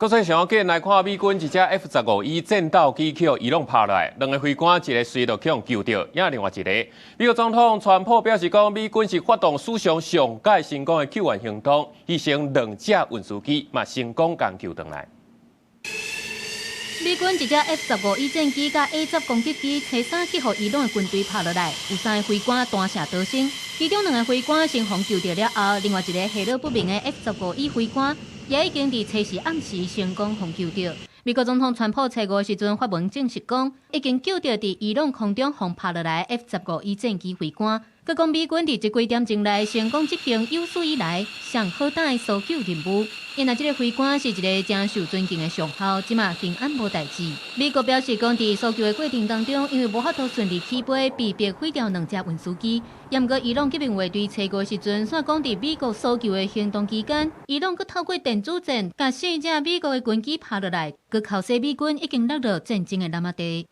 國際上緊來看美軍一隻 F-15E 戰鬥機去伊朗拍落來，兩個飛官一個隨著去互救到，另外一個美國總統川普表示講，美軍是發動史上上屆成功的救援行動，犧牲2隻運輸機，嘛成功將救回來。美軍一隻 F-15E 戰機甲 A-10攻擊機車衫去互伊朗的軍隊拍落來，有3個飛官彈射逃生，其中2個飛官成功救到了後，另外一個下落不明的 F-15E 飛官也已經佇初時暗時成功獲救到。美國總統川普初5時陣發文證實講，已經救到佇伊朗空中互拍落來 F-15E 戰機飛官。佮講美軍佇這幾點鐘內成功執行有史以來上浩大的搜救任務。因為這個飛官是一個真受尊敬的上校，即馬平安無代志。美國表示講，佇搜救的過程當中，因為無法度順利起飛，被迫毀掉2隻運輸機。也毋過，伊朗革命衛隊初5時陣，煞講佇美國搜救的行動期間，伊朗佮透過電子戰，甲4隻美國的軍機拍落來，佮敲死美軍已經落入戰爭的藍地。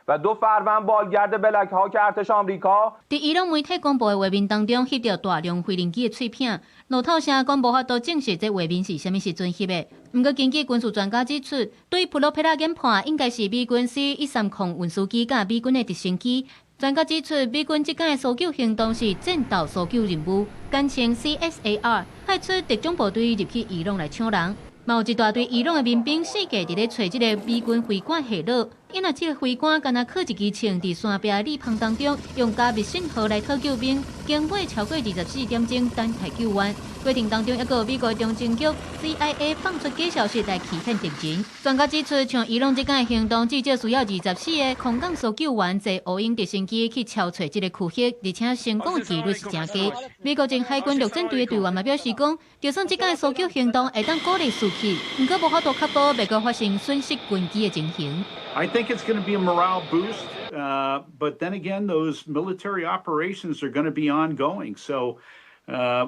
و 2 فروند بالگرد بلک‌ها که ارتش آمریکا。在伊朗媒體公布的畫面當中，翕到大量飛行機的碎片。路透社講無法度證實這畫面是啥物時陣翕的。不過，根據軍事專家指出，對普羅佩拉研判應該是美軍 C-130運輸機甲美軍的直升機。專家指出，美軍這間的搜救行動是戰鬥搜救任務，簡稱 CSAR， 派出特種部隊入去伊朗來搶人。嘛有一大堆伊朗的民兵世界佇咧找這個美軍飛官下落，因為這個飛官敢若靠一支槍佇山壁裂縫當中，用加密信號來討救兵，經過超過24點鐘等待救援。過程當中，還有美國中情局 CIA 放出假消息來欺騙敵人。專家指出，像伊朗這間的行動，至少需要24個空降搜救員坐烏鷹直升機去敲找這個區域，而且成功的幾率是真高。美國前海軍陸戰隊的隊員嘛表示講，就算這間的搜救行動會當鼓勵士氣，不過無法度確保袂閣發生損失軍機的情形。I think it's going to be a morale boost, but then again, those military operations are going to be ongoing. So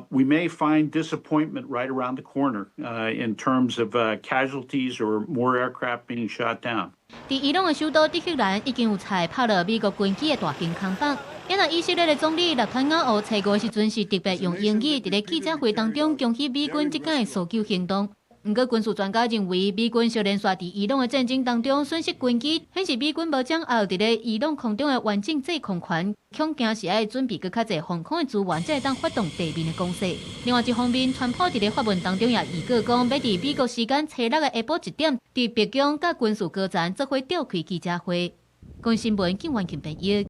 we may find disappointment right around the corner in terms of casualties or more aircraft being shot down. 在伊朗的首都德黑蘭已經有菜拍了美國軍機的大型空爆。因為以色列的總理納坦雅胡初5時陣是特別用英語佇咧記者會當中恭喜美軍這間的搜救行動。不過，軍事專家認為，美軍小連續在伊朗的戰爭當中損失軍機，顯示美軍無掌握在咧伊朗空中的完整制空權，恐驚是愛準備更較儕防空的資源，才會當發動地面的攻勢。另外一方面，川普佇咧發文當中也預告講，要佇美國時間初6的下晡1點，佇白宮甲軍事高層做伙召開記者會。關新聞，景元慶朋友。